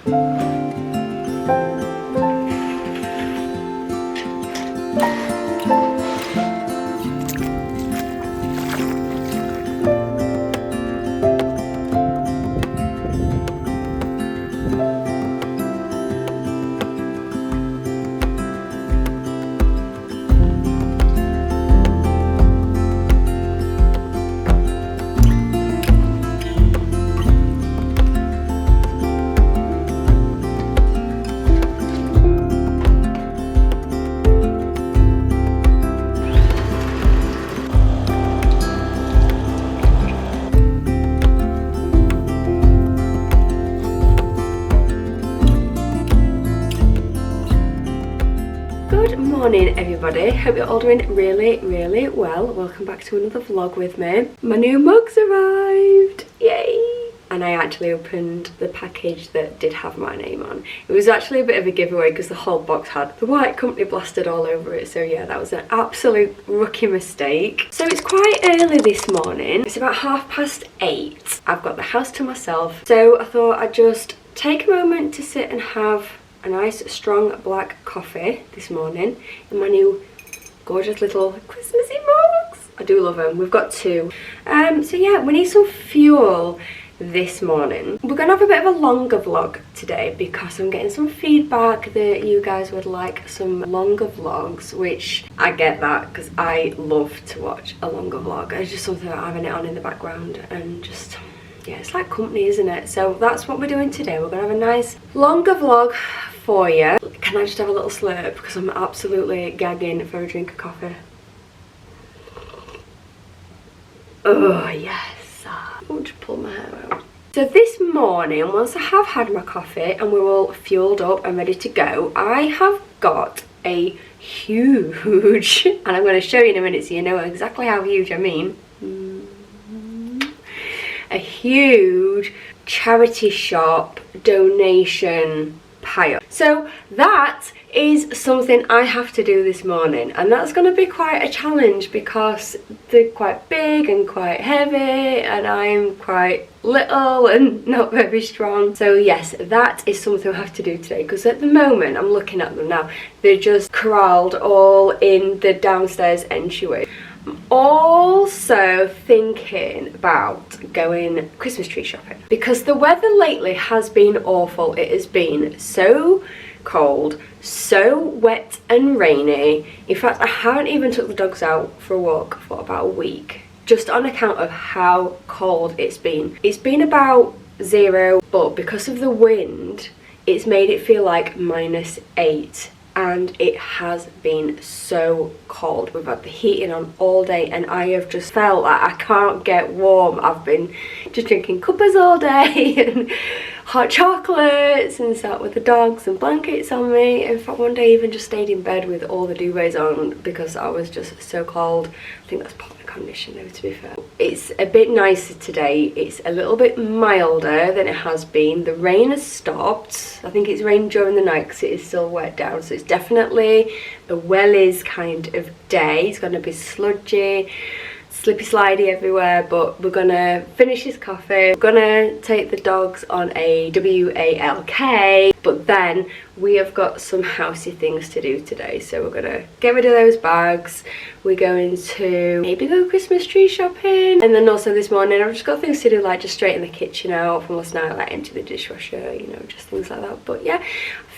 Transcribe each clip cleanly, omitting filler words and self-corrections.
Good morning everybody, hope you're all doing really well. Welcome back to another vlog with me. My new mug's arrived, yay! And I actually opened the package that did have my name on. It was actually a bit of a giveaway because the whole box had the white company blasted all over it, so yeah, that was an absolute rookie mistake. So it's quite early this morning, it's about 8:30. I've got the house to myself, so I thought I'd just take a moment to sit and have a nice strong black coffee this morning in my new gorgeous little Christmassy mugs. I do love them. We've got two. So yeah, we need some fuel this morning. We're gonna have a bit of a longer vlog today because I'm getting some feedback that you guys would like some longer vlogs, which I get that because I love to watch a longer vlog. It's just something that having it on in the background and just, yeah, it's like company, isn't it? So that's what we're doing today. We're gonna have a nice longer vlog for you. Can I just have a little slurp because I'm absolutely gagging for a drink of coffee. Oh yes. I'll just pull my hair out. So this morning, once I have had my coffee and we're all fueled up and ready to go, I have got a huge, and I'm going to show you in a minute so you know exactly how huge I mean, a huge charity shop donation pile. So that is something I have to do this morning, and that's going to be quite a challenge because they're quite big and quite heavy and I'm quite little and not very strong. So yes, that is something I have to do today because at the moment I'm looking at them now, they're just corralled all in the downstairs entryway. I'm also thinking about going Christmas tree shopping because the weather lately has been awful. It has been so cold, so wet and rainy. In fact, I haven't even took the dogs out for a walk for about a week just on account of how cold it's been. It's been about 0, but because of the wind it's made it feel like -8. And it has been so cold. We've had the heating on all day and I have just felt like I can't get warm. I've been just drinking cuppas all day and hot chocolates and sat with the dogs and blankets on me. In fact, one day I even just stayed in bed with all the duvets on because I was just so cold. I think that's part of the condition though, to be fair. It's a bit nicer today. It's a little bit milder than it has been. The rain has stopped. I think it's rained during the night because it is still wet down. So it's definitely a wellies kind of day. It's going to be sludgy, slippy slidey everywhere, but we're gonna finish this coffee. We're gonna take the dogs on a WALK, but then we have got some housey things to do today. So we're gonna get rid of those bags. We're going to maybe go Christmas tree shopping, and then also this morning I've just got things to do, like just straighten the kitchen out from last night, like empty the dishwasher, you know, just things like that. But yeah,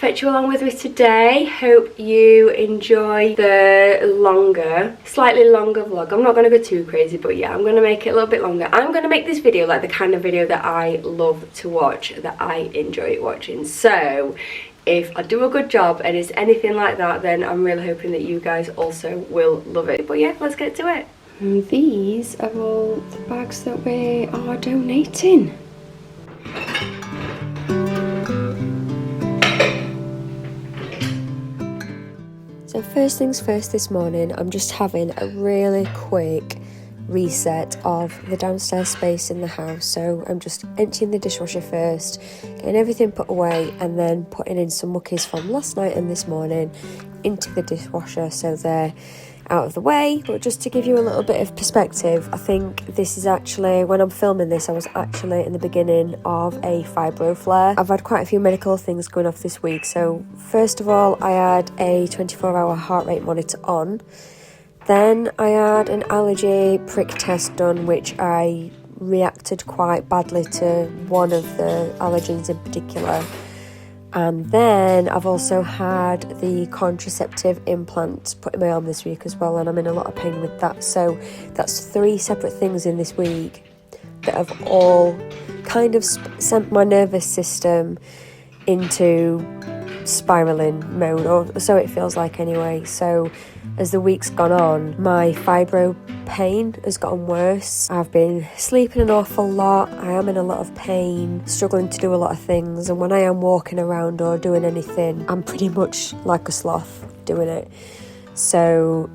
fetch you along with me today. Hope you enjoy the slightly longer vlog. I'm not going to go too crazy, but yeah, I'm going to make it a little bit longer. I'm going to make this video like the kind of video that I love to watch, that I enjoy watching. So if I do a good job and it's anything like that, then I'm really hoping that you guys also will love it. But yeah, let's get to it. And these are all the bags that we are donating. So first things first this morning, I'm just having a really quick reset of the downstairs space in the house. So I'm just emptying the dishwasher first, getting everything put away, and then putting in some muckies from last night and this morning into the dishwasher so they're out of the way. But just to give you a little bit of perspective, I think this is actually, when I'm filming this, I was actually in the beginning of a fibro flare. I've had quite a few medical things going off this week. So first of all, I had a 24-hour heart rate monitor on. Then I had an allergy prick test done, which I reacted quite badly to one of the allergens in particular. And then I've also had the contraceptive implant put in my arm this week as well, and I'm in a lot of pain with that. So that's 3 separate things in this week that have all kind of sent my nervous system into spiraling mode, or so it feels like anyway. So as the week's gone on, my fibro pain has gotten worse. I've been sleeping an awful lot. I am in a lot of pain, struggling to do a lot of things, and when I am walking around or doing anything, I'm pretty much like a sloth doing it. So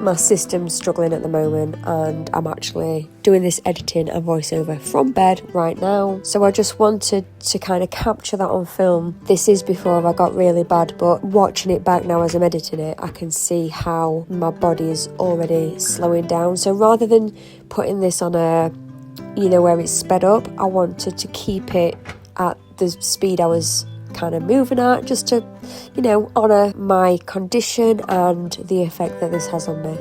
my system's struggling at the moment, and I'm actually doing this editing and voiceover from bed right now. So I just wanted to kind of capture that on film. This is before I got really bad, but watching it back now as I'm editing it, I can see how my body is already slowing down. So rather than putting this on a, where it's sped up, I wanted to keep it at the speed I was kind of moving at, just to honour my condition and the effect that this has on me.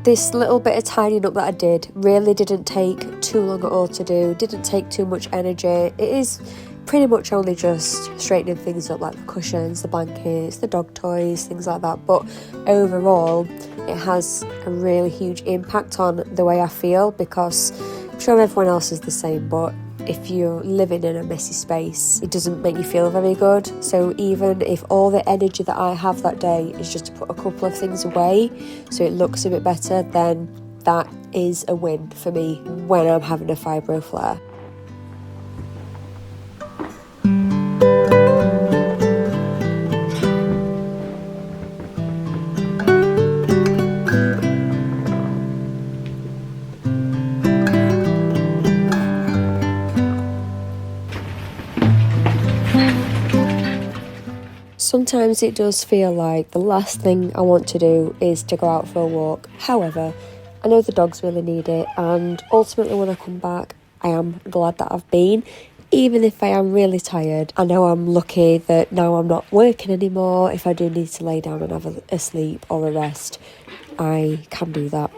This little bit of tidying up that I did really didn't take too long at all to do, didn't take too much energy. It is pretty much only just straightening things up, like the cushions, the blankets, the dog toys, things like that. But overall, it has a really huge impact on the way I feel, because I'm sure everyone else is the same, but if you're living in a messy space, it doesn't make you feel very good. So even if all the energy that I have that day is just to put a couple of things away so it looks a bit better, then that is a win for me when I'm having a fibro flare. Sometimes it does feel like the last thing I want to do is to go out for a walk. However, I know the dogs really need it, and ultimately when I come back, I am glad that I've been. Even if I am really tired, I know I'm lucky that now I'm not working anymore. If I do need to lay down and have a sleep or a rest, I can do that.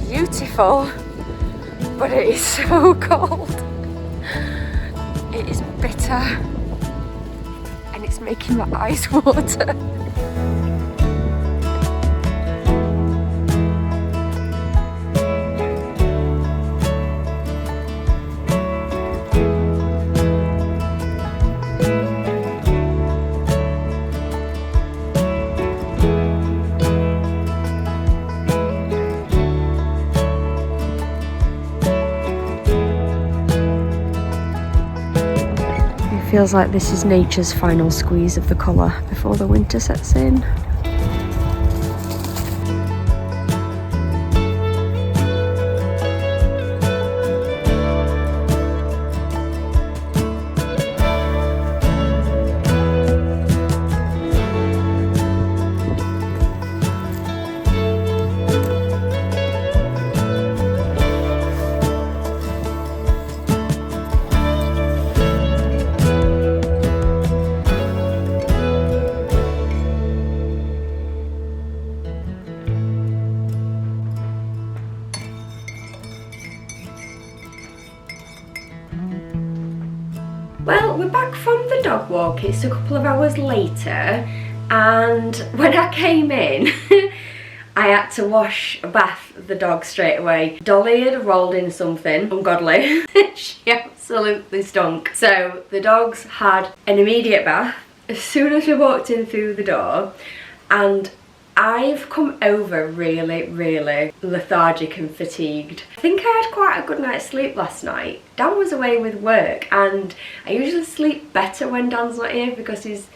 Beautiful, but it is so cold. It is bitter and it's making my eyes water. Feels like this is nature's final squeeze of the colour before the winter sets in. Well, we're back from the dog walk. It's a couple of hours later, and when I came in I had to bath the dog straight away. Dolly had rolled in something ungodly. She absolutely stunk. So the dogs had an immediate bath as soon as we walked in through the door, and I've come over really, really lethargic and fatigued. I think I had quite a good night's sleep last night. Dan was away with work, and I usually sleep better when Dan's not here because he's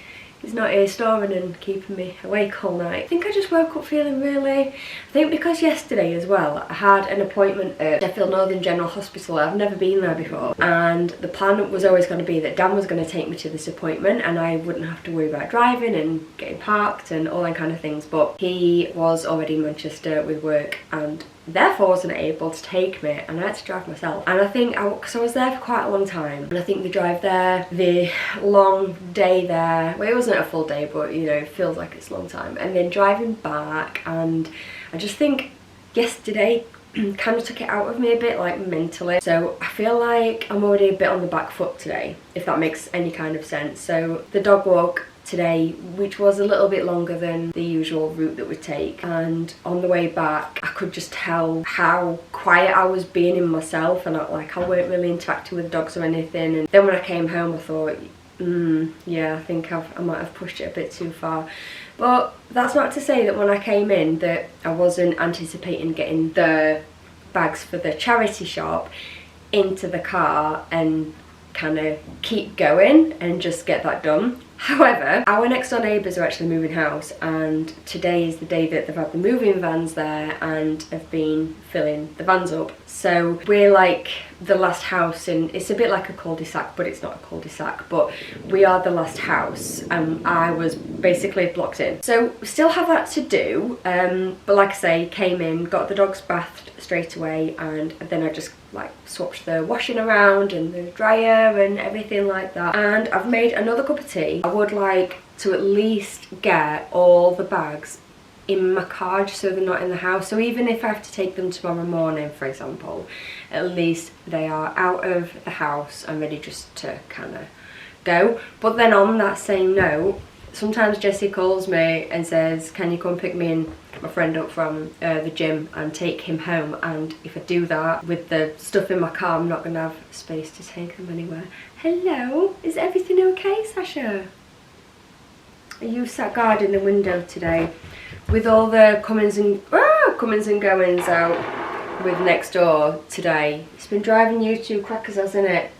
not here storing and keeping me awake all night. I think I just woke up feeling really... I think because yesterday as well, I had an appointment at Sheffield Northern General Hospital. I've never been there before, and the plan was always going to be that Dan was going to take me to this appointment and I wouldn't have to worry about driving and getting parked and all that kind of things, but he was already in Manchester with work and therefore wasn't able to take me, and I had to drive myself. And I think, because I was there for quite a long time, and I think the drive there, the long day there, well, it wasn't a full day, but you know, it feels like it's a long time, and then driving back, and I just think yesterday kind of took it out of me a bit, like mentally. So I feel like I'm already a bit on the back foot today, if that makes any kind of sense. So the dog walk today, which was a little bit longer than the usual route that we take, and on the way back I could just tell how quiet I was being in myself, and I weren't really interacting with dogs or anything. And then when I came home I thought, yeah, I think I might have pushed it a bit too far. But that's not to say that when I came in that I wasn't anticipating getting the bags for the charity shop into the car and kind of keep going and just get that done. However, our next door neighbours are actually moving house, and today is the day that they've had the moving vans there and have been filling the vans up. So we're like the last house, and it's a bit like a cul-de-sac, but it's not a cul-de-sac, but we are the last house, and I was basically blocked in. So we still have that to do, but like I say, came in, got the dogs bathed straight away, and then I just like swapped the washing around and the dryer and everything like that. And I've made another cup of tea. I would like to at least get all the bags in my car just so they're not in the house. So even if I have to take them tomorrow morning, for example, at least they are out of the house and ready just to kind of go. But then on that same note, sometimes Jessie calls me and says, can you come pick me and my friend up from the gym and take him home? And if I do that with the stuff in my car, I'm not going to have space to take them anywhere. Hello, is everything okay, Sasha? Are you sat guarding the window today with all the comings and goings out with next door today? It's been driving you two crackers, hasn't it?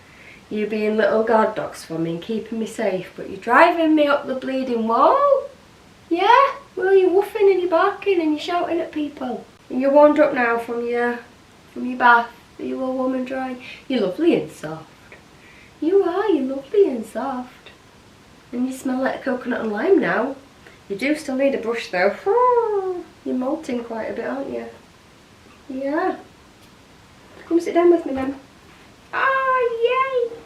You being little guard dogs for me and keeping me safe, but you're driving me up the bleeding wall? Yeah? Well, you're woofing and you're barking and you're shouting at people. And you're warmed up now from your bath. Are you all warm and dry? You're lovely and soft. You are, you're lovely and soft. And you smell like coconut and lime now. You do still need a brush though. You're molting quite a bit, aren't you? Yeah. Come sit down with me then. Oh, yay!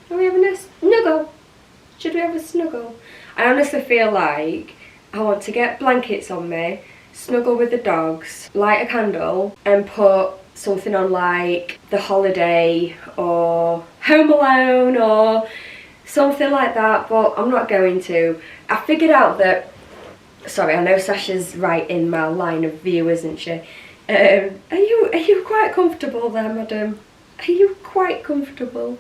Are we having a snuggle? Should we have a snuggle? I honestly feel like I want to get blankets on me, snuggle with the dogs, light a candle, and put something on like The Holiday or Home Alone or something like that, but I'm not going to. I figured out that, sorry, I know Sasha's right in my line of view, isn't she? Are you quite comfortable there, madam? Are you quite comfortable?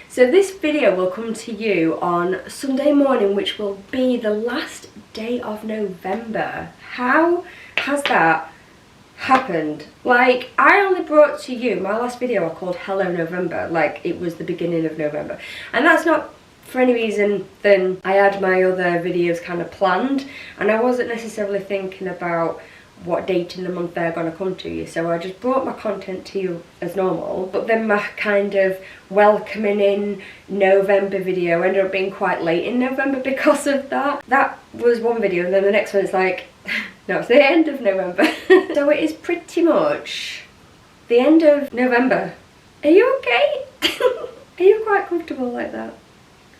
So this video will come to you on Sunday morning, which will be the last day of November. How has that happened? Like, I only brought to you, my last video I called Hello November, like it was the beginning of November. And that's not for any reason, then I had my other videos kind of planned, and I wasn't necessarily thinking about what date in the month they're going to come to you, so I just brought my content to you as normal. But then my kind of welcoming in November video ended up being quite late in November because of that. That was one video, and then the next one is like, no, it's the end of November. So it is pretty much the end of November. Are you okay? Are you quite comfortable like that?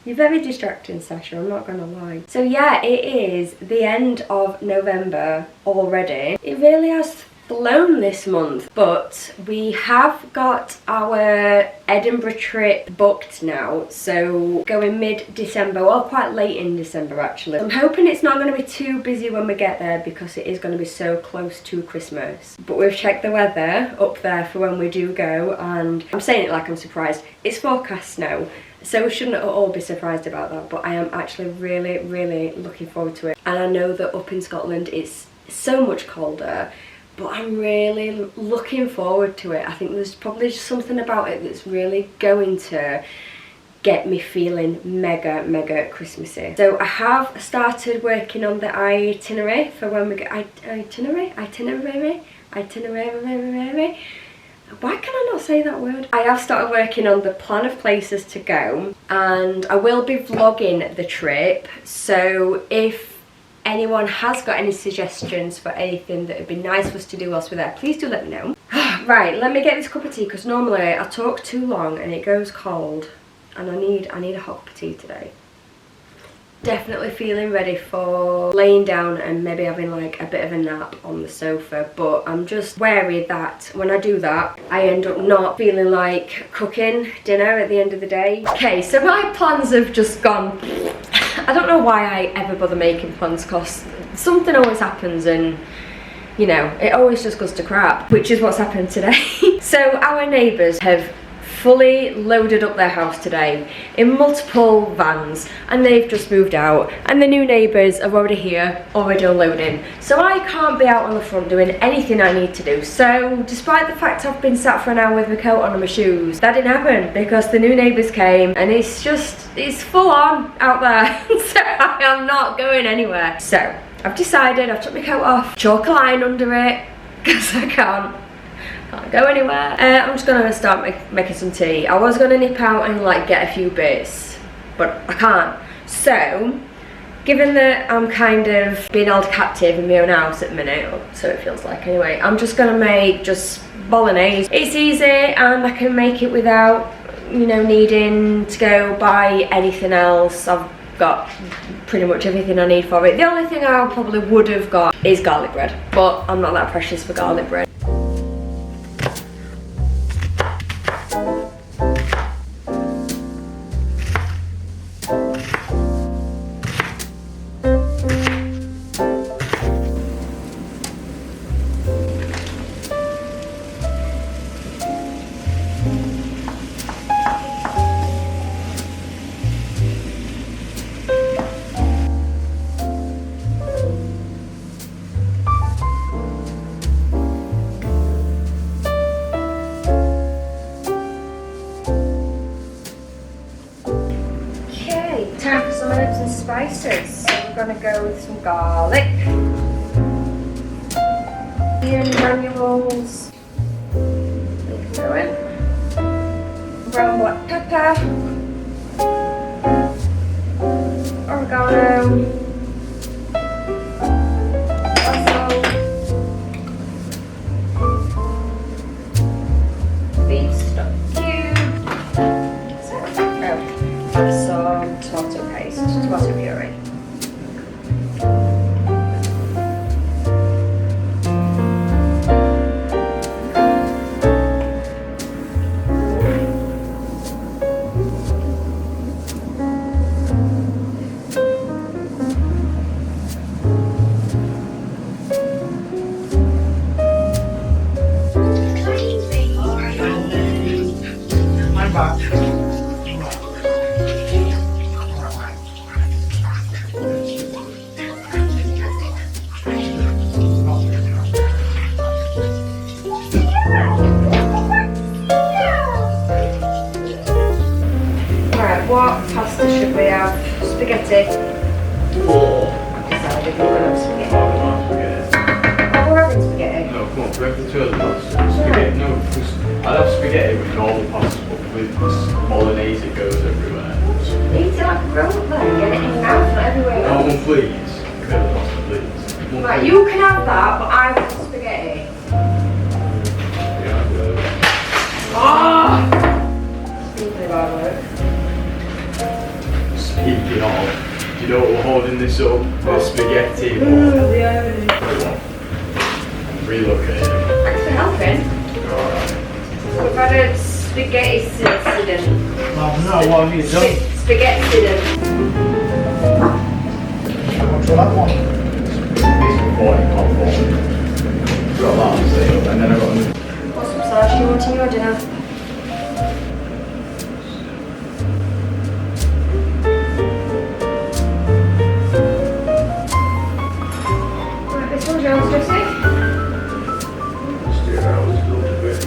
You're very distracting, Sasha, I'm not gonna lie. So yeah, it is the end of November already. It really has flown this month, but we have got our Edinburgh trip booked now, so going mid-December, well, quite late in December actually. I'm hoping it's not going to be too busy when we get there because it is going to be so close to Christmas. But we've checked the weather up there for when we do go, and I'm saying it like I'm surprised. It's forecast snow, so we shouldn't at all be surprised about that, but I am actually really, really looking forward to it. And I know that up in Scotland it's so much colder, but I'm really looking forward to it. I think there's probably just something about it that's really going to get me feeling mega, mega Christmassy. So I have started working on the itinerary for when we go. Itinerary? Why can I not say that word? I have started working on the plan of places to go, and I will be vlogging the trip, so if anyone has got any suggestions for anything that would be nice for us to do whilst we're there, please do let me know. Right, let me get this cup of tea, because normally I talk too long and it goes cold, and I need a hot cup of tea today. Definitely feeling ready for laying down and maybe having like a bit of a nap on the sofa, but I'm just wary that when I do that I end up not feeling like cooking dinner at the end of the day. Okay, so my plans have just gone. I don't know why I ever bother making plans, because something always happens and, you know, it always just goes to crap, which is what's happened today. So our neighbours have fully loaded up their house today in multiple vans, and they've just moved out, and the new neighbours are already here, already unloading, so I can't be out on the front doing anything I need to do. So despite the fact I've been sat for an hour with my coat on and my shoes, that didn't happen because the new neighbours came, and it's full on out there. So I am not going anywhere. So I've decided, I've took my coat off, chalk a line under it because I can't go anywhere. I'm just gonna start making some tea. I was gonna nip out and like get a few bits, but I can't. So given that I'm kind of being held captive in my own house at the minute, or so it feels like anyway, I'm just gonna make just bolognese. It's easy and I can make it without, you know, needing to go buy anything else. I've got pretty much everything I need for it. The only thing I probably would have got is garlic bread, but I'm not that precious for garlic bread. Time for some herbs and spices. So we're going to go with some garlic, onion granules, they can go in, brown black pepper, oregano, basil, beef stock cube, some tomato paste, tomato puree. What pasta should we have? Spaghetti? Decided we're going to have spaghetti. Oh, we're having spaghetti? No, come on, we have the two other pasta. Spaghetti, no, because I'd have spaghetti with normal pasta, but with this bolognese it goes everywhere. Eat it like a grown up then, get it in your mouth, not everywhere else. No one please. Curly pasta, please. One Right, please. you can have that, but I want spaghetti. Yeah, Oh! Speaking of hard work. Speaking of, do you know what we're holding this up? The spaghetti. Relocating. Thanks for helping. Alright. We've had a spaghetti incident. Well, no, what have you done? Spaghetti incident. What's that one? This one falling, not falling. Got that on sale, and then I got another. What's up, Sarge? You wanting your dinner? Right, this one's yours, Jessie. Steer out, it's a little bit.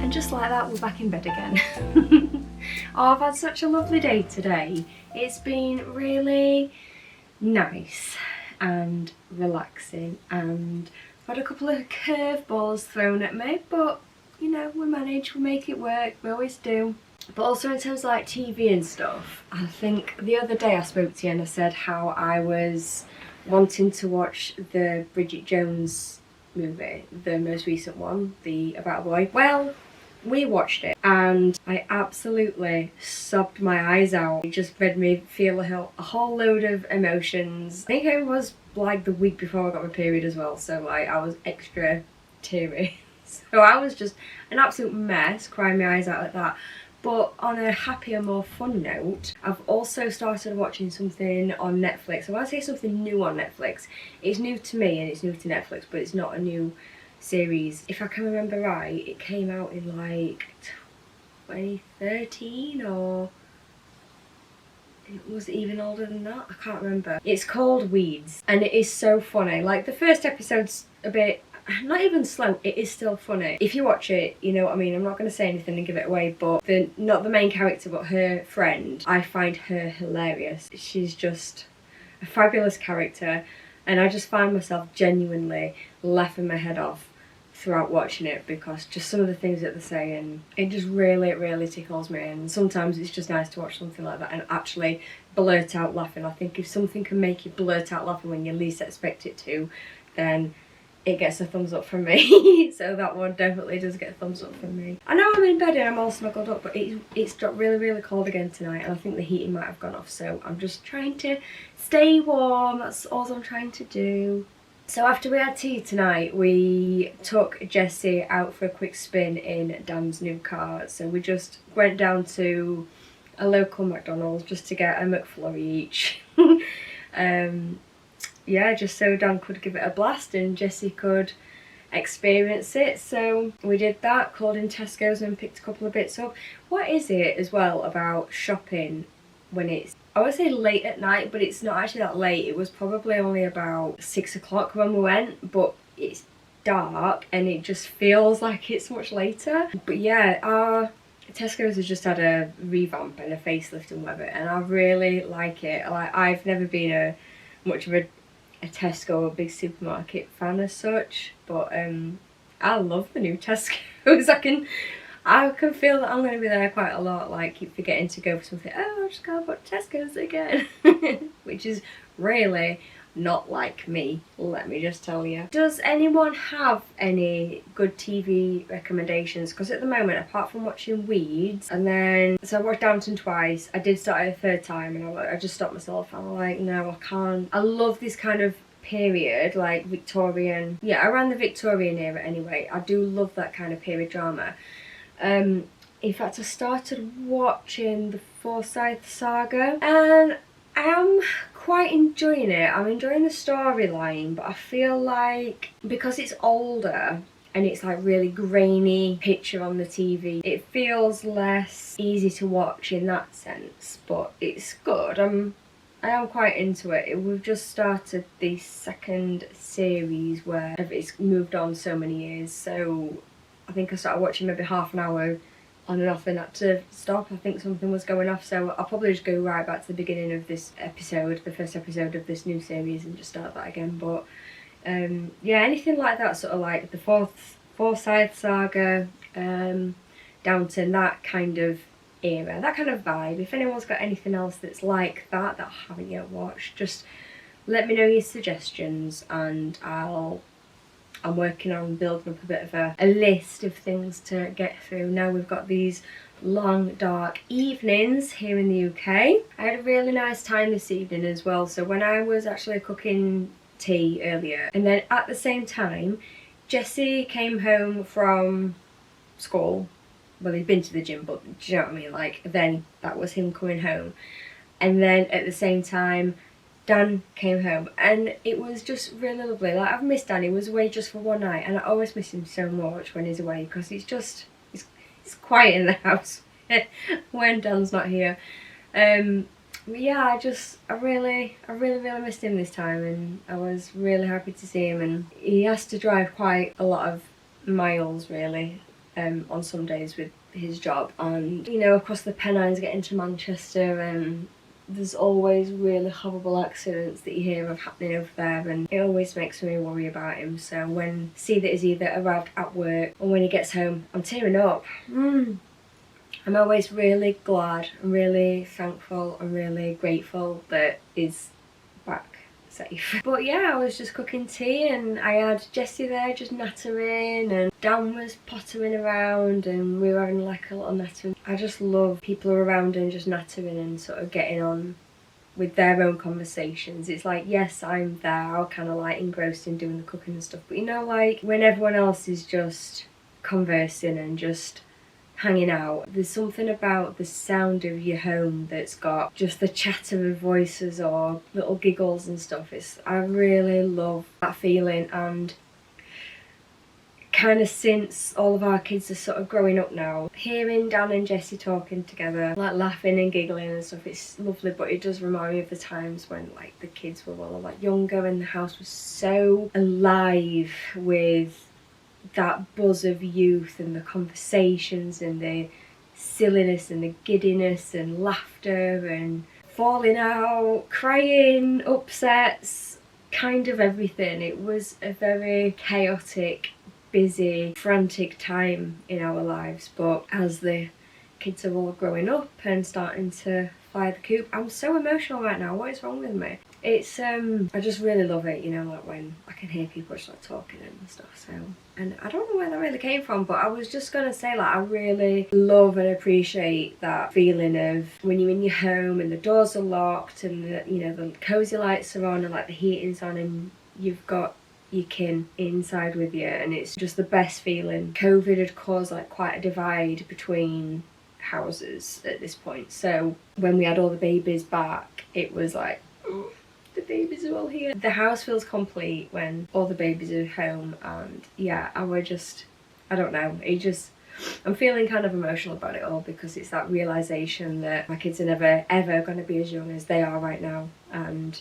Just like that, we're back in bed again. Oh, I've had such a lovely day today. It's been really nice and relaxing, and I've had a couple of curveballs thrown at me, but you know, we manage, we make it work, we always do. But also in terms of like TV and stuff, I think the other day I spoke to you and I said how I was wanting to watch the Bridget Jones movie, the most recent one, the About a Boy. Well, we watched it and I absolutely sobbed my eyes out. It just made me feel a whole load of emotions. I think it was like the week before I got my period as well, so like I was extra teary. So I was just an absolute mess, crying my eyes out like that. But on a happier, more fun note, I've also started watching something on Netflix. I want to say something new on Netflix. It's new to me and it's new to Netflix, but it's not a new series. If I can remember right, it came out in like 2013, or it was even older than that. I can't remember. It's called Weeds and it is so funny. Like the first episode's a bit, not even slow, it is still funny. If you watch it, you know what I mean. I'm not going to say anything and give it away, but not the main character, but her friend, I find her hilarious. She's just a fabulous character and I just find myself genuinely laughing my head off throughout watching it, because just some of the things that they're saying, it just really tickles me. And sometimes it's just nice to watch something like that and actually blurt out laughing. I think if something can make you blurt out laughing when you least expect it to, then it gets a thumbs up from me. So that one definitely does get a thumbs up from me. I know I'm in bed and I'm all snuggled up, but it's got really cold again tonight and I think the heating might have gone off, so I'm just trying to stay warm. That's all I'm trying to do. So after we had tea tonight, we took Jessie out for a quick spin in Dan's new car. So we just went down to a local McDonald's just to get a McFlurry each. Yeah, just so Dan could give it a blast and Jessie could experience it. So we did that, called in Tesco's and picked a couple of bits up. What is it as well about shopping when it's, I would say late at night, but it's not actually that late. It was probably only about 6 o'clock when we went, but it's dark and it just feels like it's much later. But yeah, our Tesco's has just had a revamp and a facelift and whatever, and I really like it. Like, I've never been much of a Tesco or big supermarket fan as such, but I love the new Tesco's. I can feel that I'm going to be there quite a lot, like keep forgetting to go for something. Oh, I'll just go for Tesco's again. Which is really not like me, let me just tell you. Does anyone have any good TV recommendations? Because at the moment, apart from watching Weeds, and then, so I watched Downton twice, I did start it a third time, and I just stopped myself. I'm like, no, I can't. I love this kind of period, like Victorian, yeah, around the Victorian era anyway. I do love that kind of period drama. In fact, I started watching the Forsyth Saga, and I am quite enjoying it. I'm enjoying the storyline, but I feel like because it's older and it's like really grainy picture on the TV, it feels less easy to watch in that sense, but it's good. I am quite into it. We've just started the second series where it's moved on so many years, so I think I started watching maybe half an hour on and off and had to stop. I think something was going off, so I'll probably just go right back to the beginning of this episode, the first episode of this new series, and just start that again. But yeah, anything like that, sort of like the Forsyth Saga, Downton, that kind of era, that kind of vibe. If anyone's got anything else that's like that I haven't yet watched, just let me know your suggestions, and I'm working on building up a bit of a list of things to get through. Now we've got these long dark evenings here in the UK. I had a really nice time this evening as well. So when I was actually cooking tea earlier, and then at the same time Jesse came home from school. Well, he'd been to the gym, but do you know what I mean? Like, then that was him coming home. And then at the same time Dan came home, and it was just really lovely. Like, I've missed Dan. He was away just for one night, and I always miss him so much when he's away, because he's quiet in the house when Dan's not here. But yeah, I really missed him this time, and I was really happy to see him. And he has to drive quite a lot of miles, really, on some days with his job, and you know, across the Pennines getting to Manchester, and there's always really horrible accidents that you hear of happening over there, and it always makes me worry about him. So when I see that he's either arrived at work or when he gets home, I'm tearing up. I'm always really glad and really thankful and really grateful that he's back safe. But yeah, I was just cooking tea, and I had Jessie there just nattering, and Dan was pottering around, and we were having like a little natter. I just love people who are around and just nattering and sort of getting on with their own conversations. It's like, yes, I'm there, I'm kind of like engrossed in doing the cooking and stuff, but you know, like when everyone else is just conversing and just hanging out, there's something about the sound of your home that's got just the chatter of voices or little giggles and stuff. I really love that feeling. And kind of since all of our kids are sort of growing up now, hearing Dan and Jessie talking together, like laughing and giggling and stuff, it's lovely. But it does remind me of the times when like the kids were all like younger, and the house was so alive with that buzz of youth and the conversations and the silliness and the giddiness and laughter and falling out, crying, upsets, kind of everything. It was a very chaotic, busy, frantic time in our lives. But as the kids are all growing up and starting to fly the coop, I'm so emotional right now. What is wrong with me? It's I just really love it, you know, like when I can hear people just like talking and stuff. So, and I don't know where that really came from, but I was just gonna say, like, I really love and appreciate that feeling of when you're in your home and the doors are locked and the, you know, the cozy lights are on and like the heating's on and you've got your kin inside with you, and it's just the best feeling. COVID had caused like quite a divide between houses at this point, so when we had all the babies back, it was like, oh, the babies are all here. The house feels complete when all the babies are home, and yeah, I don't know, I'm feeling kind of emotional about it all, because it's that realisation that my kids are never ever going to be as young as they are right now, and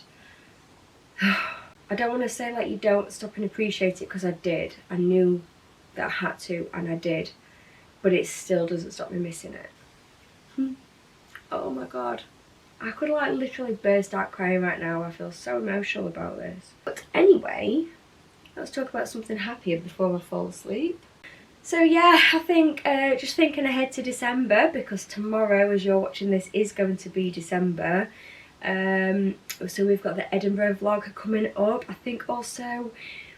I don't want to say like you don't stop and appreciate it, because I did. I knew that I had to, and I did. But it still doesn't stop me missing it. Oh my god. I could like literally burst out crying right now. I feel so emotional about this. But anyway, let's talk about something happier before I fall asleep. So yeah, I think just thinking ahead to December, because tomorrow, as you're watching this, is going to be December. So we've got the Edinburgh vlog coming up. I think also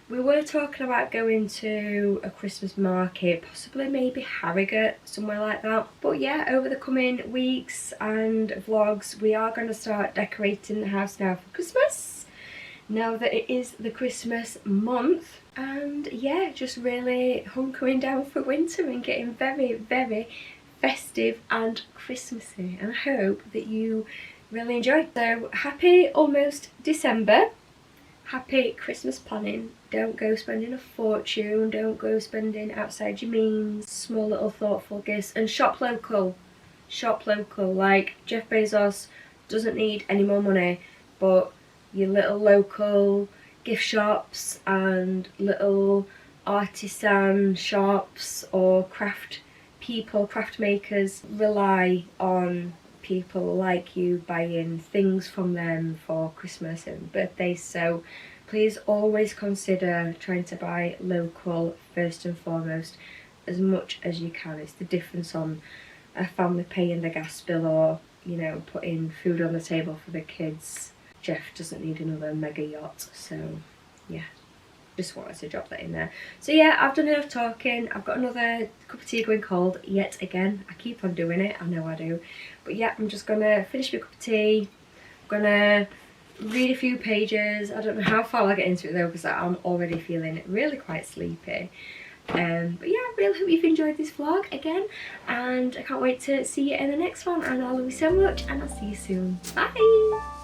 we were talking about going to a Christmas market, possibly maybe Harrogate, somewhere like that. But yeah, over the coming weeks and vlogs, we are going to start decorating the house now for Christmas, now that it is the Christmas month. And yeah, just really hunkering down for winter and getting very, very festive and Christmassy. And I hope that you really enjoy. So happy almost December. Happy Christmas planning. Don't go spending a fortune. Don't go spending outside your means. Small little thoughtful gifts. And shop local. Shop local. Like Jeff Bezos doesn't need any more money, but your little local gift shops and little artisan shops or craft people, craft makers, rely on people like you buying things from them for Christmas and birthdays. So please always consider trying to buy local first and foremost, as much as you can. It's the difference on a family paying the gas bill or, you know, putting food on the table for the kids. Jeff doesn't need another mega yacht, so yeah, just wanted to drop that in there. So yeah, I've done enough talking. I've got another cup of tea going cold yet again. I keep on doing it, I know I do. But yeah, I'm just gonna finish my cup of tea. I'm gonna read a few pages. I don't know how far I'll get into it though, because I'm already feeling really quite sleepy. But yeah, I really hope you've enjoyed this vlog again, and I can't wait to see you in the next one. And I love you so much, and I'll see you soon. Bye!